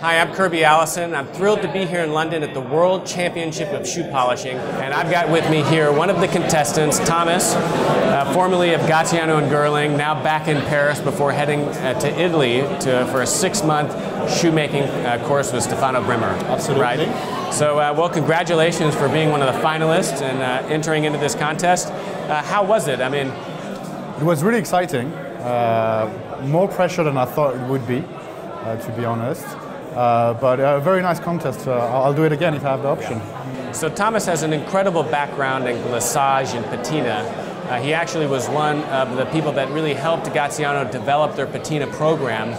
Hi, I'm Kirby Allison. I'm thrilled to be here in London at the World Championship of Shoe Polishing. And I've got with me here one of the contestants, Thomas, formerly of Gaziano Girling, now back in Paris before heading to Italy for a 6-month shoemaking course with Stefano Brimmer. Absolutely. Right? So, well, congratulations for being one of the finalists and entering into this contest. How was it? I mean, it was really exciting. More pressure than I thought it would be, to be honest. But a very nice contest. I'll do it again if I have the option. Yeah. So Thomas has an incredible background in glissage and patina. He actually was one of the people that really helped Gaziano develop their patina program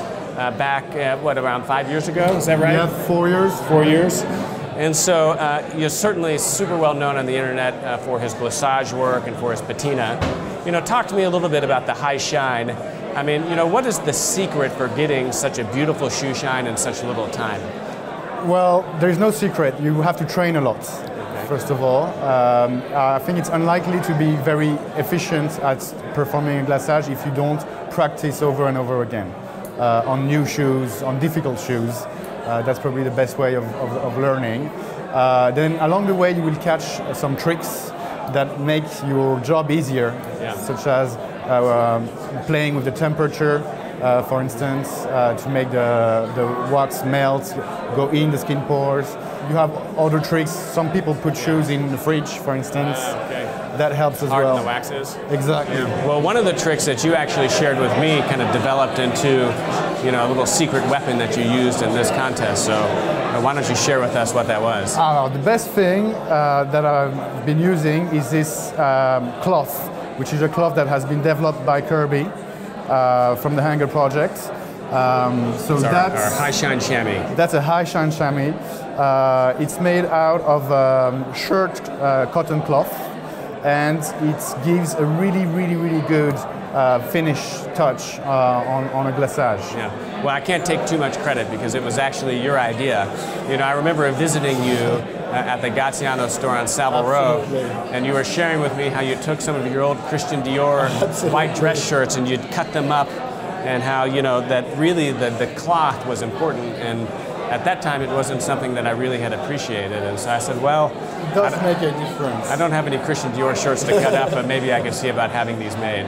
back, around 5 years ago? Is that right? Yeah, 4 years. 4 years. And so you're certainly super well known on the internet for his glissage work and for his patina. Talk to me a little bit about the High Shine. I mean, what is the secret for getting such a beautiful shoe shine in such little time? Well, there's no secret. You have to train a lot, first of all. I think it's unlikely to be very efficient at performing a glissage if you don't practice over and over again on new shoes, on difficult shoes. That's probably the best way of learning. Then along the way, you will catch some tricks that make your job easier, such as playing with the temperature, for instance, to make the wax melt, go in the skin pores. You have other tricks. Some people put shoes in the fridge, for instance. That helps as well. Harden the waxes. Exactly. Yeah. Well, one of the tricks that you actually shared with me kind of developed into, a little secret weapon that you used in this contest. So why don't you share with us what that was? The best thing that I've been using is this cloth, which is a cloth that has been developed by Kirby from the Hanger Project. So that's our High Shine Chamois. That's a High Shine Chamois. It's made out of shirt cotton cloth, and it gives a really, really, really good finish touch on a glissage. Yeah. Well, I can't take too much credit because it was actually your idea. I remember visiting you at the Gaziano store on Savile Row, and you were sharing with me how you took some of your old Christian Dior white dress shirts and you'd cut them up, and how that really the cloth was important, and at that time it wasn't something that I really had appreciated, and so I said, well, it does make a difference. I don't have any Christian Dior shirts to cut up, but maybe I could see about having these made.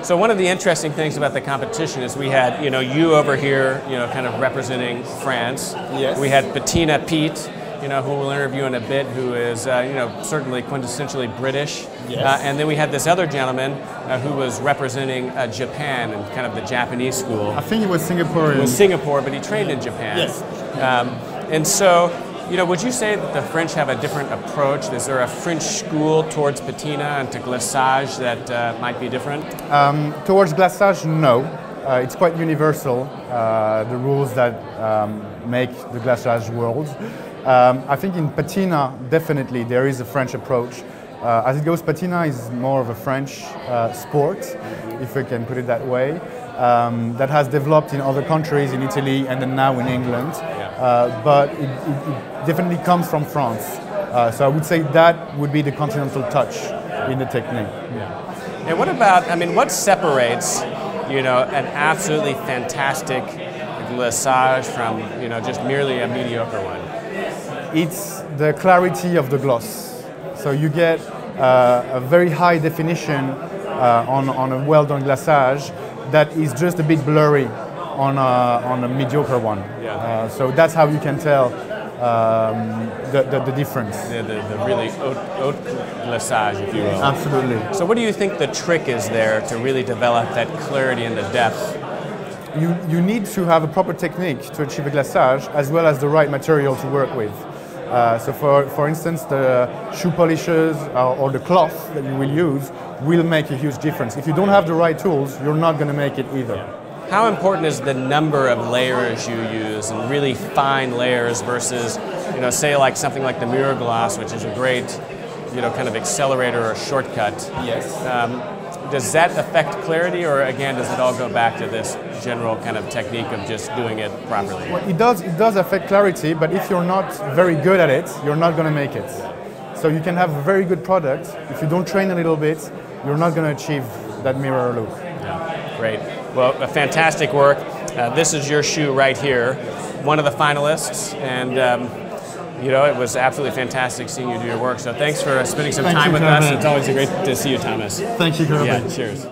So one of the interesting things about the competition is we had, you over here, kind of representing France. Yes. We had Patina Pete, who we'll interview in a bit, who is, certainly quintessentially British. Yes. And then we had this other gentleman who was representing Japan and kind of the Japanese school. I think he was Singaporean. He was Singapore, but he trained in Japan. Yes. And so, would you say that the French have a different approach? Is there a French school towards patina and to glissage that might be different? Towards glissage, no. It's quite universal, the rules that make the glissage world. I think in patina, definitely, there is a French approach. As it goes, patina is more of a French sport, if we can put it that way, that has developed in other countries, in Italy and then now in England. But it definitely comes from France. So I would say that would be the continental touch in the technique. Yeah. And what about, what separates, an absolutely fantastic glissage from, just merely a mediocre one? It's the clarity of the gloss. So you get a very high definition on a well-done glissage that is just a bit blurry on a mediocre one. Yeah. So that's how you can tell the difference. The really haute glissage, if you will. Absolutely. So what do you think the trick is there to really develop that clarity and the depth? You need to have a proper technique to achieve a glissage, as well as the right material to work with. So for instance, the shoe polishes or the cloth that you will use will make a huge difference. If you don't have the right tools, you're not going to make it either. How important is the number of layers you use, and really fine layers versus, say like something like the mirror gloss, which is a great, kind of accelerator or shortcut? Yes. Does that affect clarity, or again, does it all go back to this general kind of technique of just doing it properly? Well, it does affect clarity, but if you're not very good at it, you're not going to make it. So you can have a very good product. If you don't train a little bit, you're not going to achieve that mirror look. Yeah, great. Well, fantastic work. This is your shoe right here, one of the finalists, and you know, it was absolutely fantastic seeing you do your work. So thanks for spending some time with us. It's always great to see you, Thomas. Thank you, Kirby. Yeah, cheers.